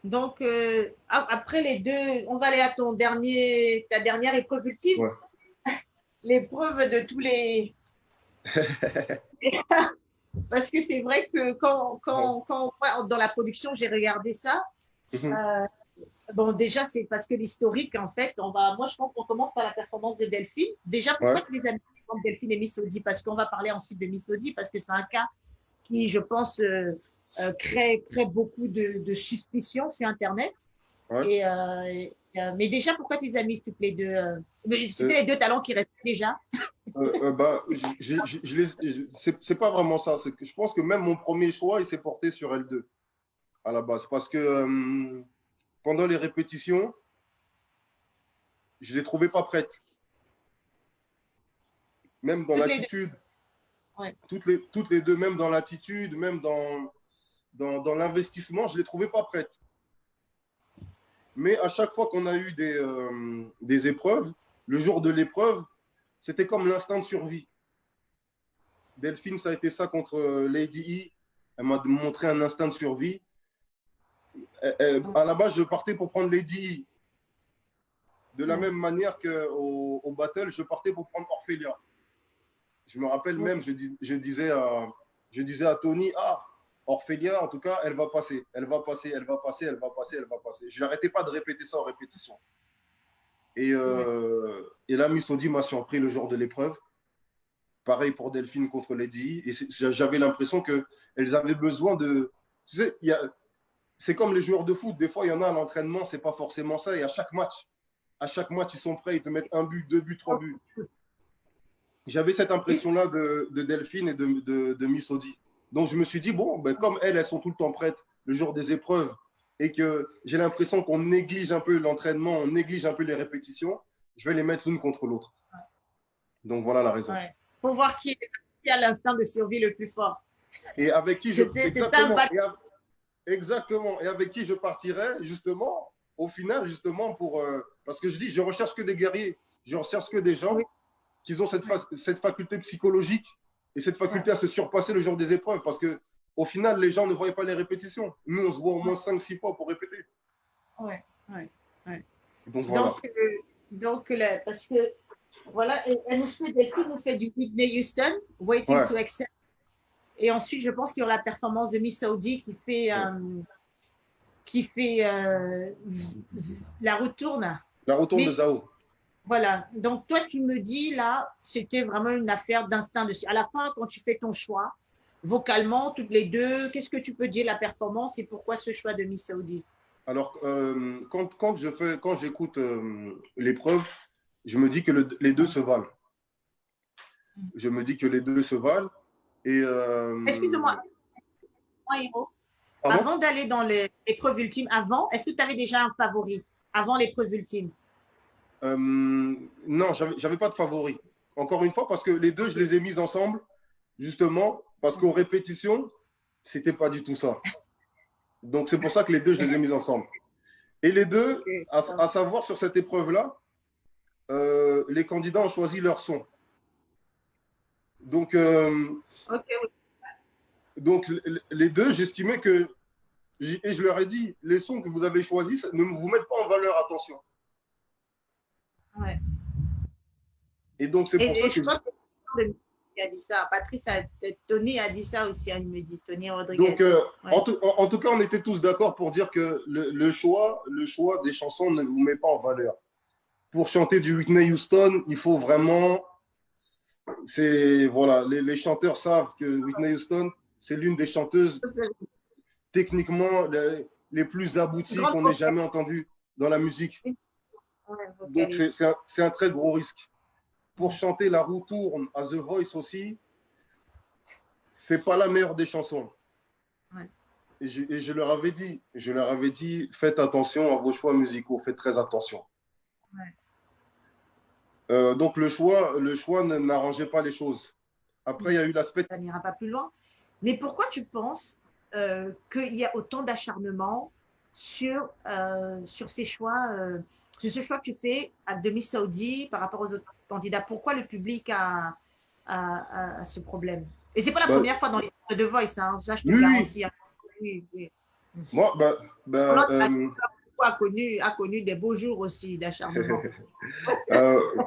Donc, après les deux, on va aller à ta dernière épreuve ultime, Ouais. l'épreuve de tous les. Parce que c'est vrai que quand on voit dans la production, j'ai regardé ça. Mhm. euh, bon, déjà, c'est parce que l'historique, en fait, moi, je pense qu'on commence par la performance de Delphine. Déjà, Ouais. pourquoi tu les as mis entre Delphine et Miss Audi? Parce qu'on va parler ensuite de Miss Audi, parce que c'est un cas qui, je pense, crée beaucoup de suspicions sur Internet. Ouais. Mais déjà, pourquoi tu les as mises toutes les deux Euh, c'était les deux talents qui restaient déjà. bah, c'est pas vraiment ça. C'est que je pense que même mon premier choix, il s'est porté sur L2 à la base. Parce que pendant les répétitions, je les trouvais pas prêtes. Même dans Toutes les deux. l'attitude, Ouais. toutes les deux, même dans l'attitude, même dans l'investissement, je les trouvais pas prêtes. Mais à chaque fois qu'on a eu des épreuves, le jour de l'épreuve, c'était comme l'instinct de survie. Delphine, ça a été ça contre Lady E. Elle m'a montré un instinct de survie. À la base, je partais pour prendre Lady E. De la Ouais. même manière qu'au battle, je partais pour prendre Orphelia. Je me rappelle même, Ok. je disais à Tony, ah, Orphelia, en tout cas, elle va passer, elle va passer, elle va passer, elle va passer, elle va passer. Je n'arrêtais pas de répéter ça en répétition. Ouais. Et là, Miss Audi m'a surpris le jour de l'épreuve. Pareil pour Delphine contre Lady. Et j'avais l'impression qu'elles avaient besoin de. Tu sais, c'est comme les joueurs de foot. Des fois, il y en a à l'entraînement, c'est pas forcément ça. Et à chaque match, ils sont prêts, ils te mettent un but, deux buts, trois buts. J'avais cette Et impression-là de Delphine et de Miss Audi. Donc, je me suis dit, bon, ben, comme elles sont tout le temps prêtes le jour des épreuves et que j'ai l'impression qu'on néglige un peu l'entraînement, on néglige un peu les répétitions, je vais les mettre l'une contre l'autre. Donc, voilà la raison. ouais. Pour voir qui a l'instinct de survie le plus fort. Et avec qui je. C'était un Exactement. bac. Exactement. Et avec qui je partirais, justement, au final, justement, parce que je dis, je recherche que des guerriers. Je recherche que des Oui, gens qui ont cette faculté psychologique et cette ouais, faculté à se surpasser le jour des épreuves. Parce que, au final, les gens ne voyaient pas les répétitions. Nous, on se voit au moins cinq six fois pour répéter. ouais, ouais, ouais. Donc, voilà. Donc, parce que voilà, Delphine nous fait du Whitney Houston, Waiting Ouais. to Accept. Et ensuite, je pense qu'il y aura la performance de Miss Saudi Ouais. qui fait la retourne. La retourne de Mais Zao. voilà. Donc, toi, tu me dis là, c'était vraiment une affaire d'instinct. À la fin, quand tu fais ton choix, vocalement, toutes les deux, qu'est-ce que tu peux dire la performance et pourquoi ce choix de Miss Saudi? Alors, quand j'écoute l'épreuve, je me dis que les deux se valent. Je me dis que les deux se valent. Et Excuse-moi, Héros. pardon. Avant d'aller dans l'épreuve ultime, est-ce que tu avais déjà un favori avant l'épreuve ultime? Non, j'avais pas de favori. Encore une fois, parce que les deux, je les ai mis ensemble, justement, parce qu'aux répétitions, c'était pas du tout ça. Donc c'est pour ça que les deux, je les ai mis ensemble. Et les deux, Ok. à savoir sur cette épreuve-là, les candidats ont choisi leur son. Donc, Ok, oui. donc les deux, j'estimais que, et je leur ai dit, les sons que vous avez choisis, ne vous mettent pas en valeur, attention. Ouais. Et donc c'est pour ça Et que je pense que qui a dit ça. Tony a dit ça aussi, hein, il me dit, Tony Donc, Rodriguez. Ouais. en tout cas, on était tous d'accord pour dire que le choix des chansons ne vous met pas en valeur. Pour chanter du Whitney Houston, il faut vraiment. Voilà, les chanteurs savent que Whitney Houston, c'est l'une des chanteuses techniquement les plus abouties Grande qu'on ait jamais entendues dans la musique. Donc, vocaliste. c'est un très gros risque. Pour chanter La roue tourne à The Voice aussi, c'est pas la meilleure des chansons. Ouais. Et je leur avais dit, faites attention à vos choix musicaux, faites très attention. Ouais. Donc le choix n'arrangeait pas les choses. Après, il y a eu l'aspect. Ça n'ira pas plus loin. Mais pourquoi tu penses qu'il y a autant d'acharnement sur ces choix, sur ce choix que tu fais à demi-saudi par rapport aux autres candidats? Pourquoi le public a ce problème? Et c'est pas la Bah, première fois dans l'histoire de The Voice, hein, ça je te oui, garantis. Hein. Oui, oui. Moi, Pendant que a connu des beaux jours aussi d'acharnement.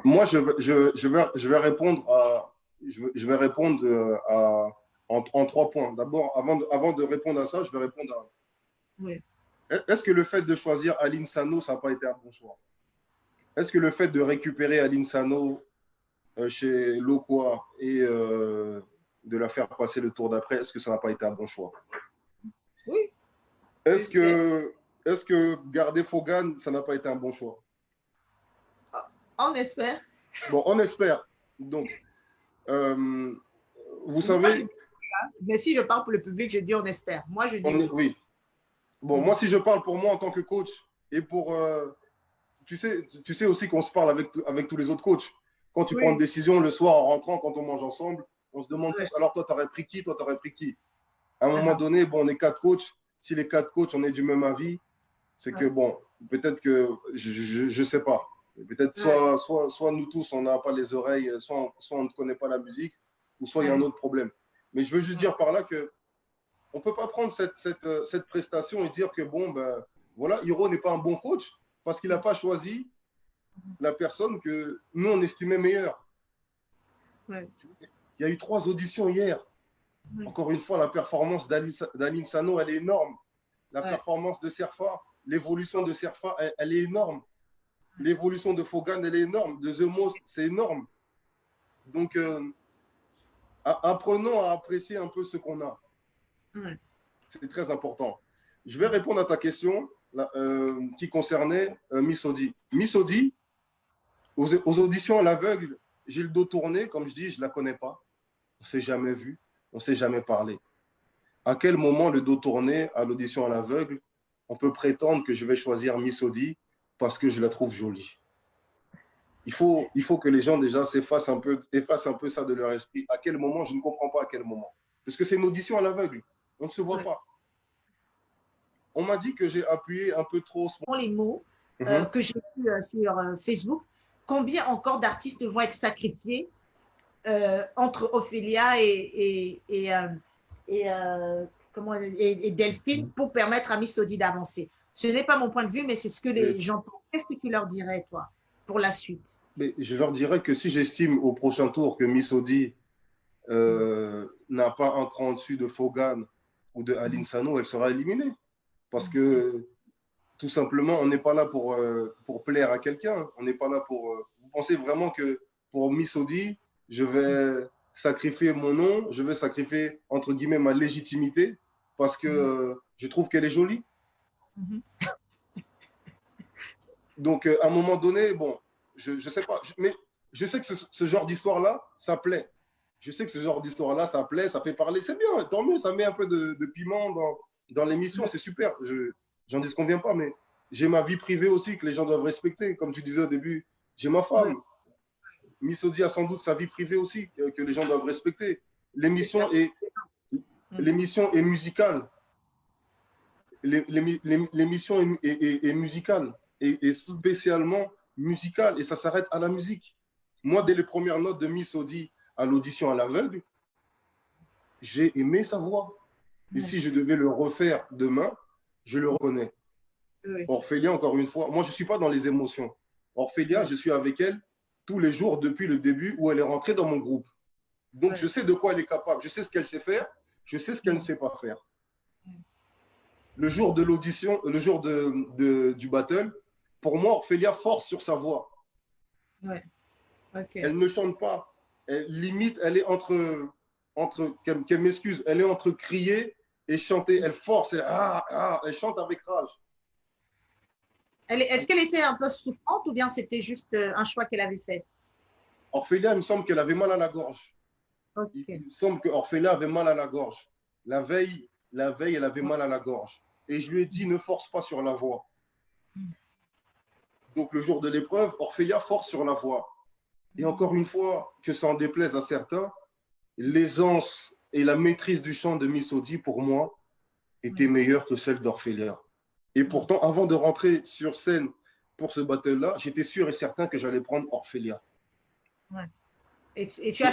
moi je vais répondre je vais répondre en 3 points. D'abord, avant de répondre à ça, je vais répondre à Oui. est-ce que le fait de choisir Aline Sano, ça n'a pas été un bon choix? Est-ce que le fait de récupérer Aline Sano chez Loquois et de la faire passer le tour d'après, est-ce que ça n'a pas été un bon choix? Oui. Est-ce que, est que garder Fogan, ça n'a pas été un bon choix? On espère. Bon, on espère. Donc, euh, vous Moi, savez, mais si je parle pour le public, je dis on espère. Moi, je dis oui. oui. Bon, moi, si je parle pour moi en tant que coach et pour. Tu sais aussi qu'on se parle avec tous les autres coachs. Quand tu prends une Oui. décision le soir en rentrant, quand on mange ensemble, on se demande Ouais. tous alors toi, t'aurais pris qui? Toi, t'aurais pris qui? À un moment donné, bon, on est 4 coachs. Si les 4 coachs, on est du même avis, c'est que, Ouais. bon, peut-être que. Je sais pas. Peut-être Ouais. soit nous tous, on n'a pas les oreilles, soit on ne connaît pas la musique, ou soit il y a un Ouais. autre problème. Mais je veux juste Ouais. dire par là que on ne peut pas prendre cette prestation et dire que, bon, ben, voilà, Hiro n'est pas un bon coach parce qu'il n'a pas choisi la personne que nous, on estimait meilleure. Ouais. Il y a eu 3 auditions hier. Ouais. Encore une fois, la performance d'Aline Sano, elle est énorme. La Ouais. performance de Serfa, l'évolution de Serfa, elle est énorme. L'évolution de Fogan, elle est énorme. De The Most, c'est énorme. Donc, apprenons à apprécier un peu ce qu'on a. Ouais. C'est très important. Je vais répondre à ta question qui concernait Miss Audi. Miss Audi, aux auditions à l'aveugle, j'ai le dos tourné, comme je dis, je ne la connais pas. On ne s'est jamais vu, on ne s'est jamais parlé. À quel moment le dos tourné à l'audition à l'aveugle, on peut prétendre que je vais choisir Miss Audi parce que je la trouve jolie? Il faut que les gens déjà effacent un peu ça de leur esprit. À quel moment? Je ne comprends pas à quel moment. Parce que c'est une audition à l'aveugle. On ne se voit Ouais. pas. On m'a dit que j'ai appuyé un peu trop. Les mots Mhm. que j'ai vus sur Facebook, combien encore d'artistes vont être sacrifiés entre Ophélia et, et Delphine pour permettre à Miss Audi d'avancer. Ce n'est pas mon point de vue, mais c'est ce que Mais, les gens pensent. Qu'est-ce que tu leur dirais, toi, pour la suite? mais je leur dirais que si j'estime au prochain tour que Miss Audi n'a pas un cran au-dessus de Fogan ou de Aline Sano, elle sera éliminée. Parce que tout simplement, on n'est pas là pour plaire à quelqu'un. On n'est pas là pour. Vous pensez vraiment que pour Miss Audi, je vais sacrifier mon nom, je vais sacrifier, entre guillemets, ma légitimité parce que je trouve qu'elle est jolie? Donc, à un moment donné, bon, je ne sais pas, mais je sais que ce genre d'histoire-là, ça plaît. Je sais que ce genre d'histoire-là, ça plaît, ça fait parler. C'est bien, tant mieux, ça met un peu de piment dans l'émission, c'est super. J'en disconviens pas, mais j'ai ma vie privée aussi que les gens doivent respecter. Comme tu disais au début, j'ai ma Ouais, femme. Miss Audi a sans doute sa vie privée aussi que les gens doivent respecter. c'est ça. L'émission est, l'émission est musicale. L'émission est musicale et spécialement musicale et ça s'arrête à la musique. Moi, dès les premières notes de Miss Audi à l'audition à l'aveugle, j'ai aimé sa voix. Et si je devais le refaire demain, je le reconnais. Oui, Orphélia, encore une fois, moi, je ne suis pas dans les émotions. Orphélia, oui, je suis avec elle tous les jours depuis le début où elle est rentrée dans mon groupe. Donc, je oui. sais de quoi elle est capable. Je sais ce qu'elle sait faire. Je sais ce qu'elle ne sait pas faire. Le jour de l'audition, le jour du battle, pour moi, Ophélia force sur sa voix. Ouais. Ok. Elle ne chante pas. Elle, limite, elle est qu'elle m'excuse, elle est entre crier et chanter. Elle force, elle chante avec rage. Est-ce qu'elle était un peu souffrante ou bien c'était juste un choix qu'elle avait fait? Orphélia, il me semble qu'elle avait mal à la gorge. Il Ok. me semble que Orphélia avait mal à la gorge. La veille, elle avait mal à la gorge. Et je lui ai dit, ne force pas sur la voix. Donc, le jour de l'épreuve, Orphélia force sur la voix. Et encore une fois, que ça en déplaise à certains, l'aisance et la maîtrise du chant de Miss Audi, pour moi, était meilleure que celle d'Orphélia. Et pourtant, avant de rentrer sur scène pour ce battle-là, j'étais sûr et certain que j'allais prendre Orphélia. Ouais. Et tu as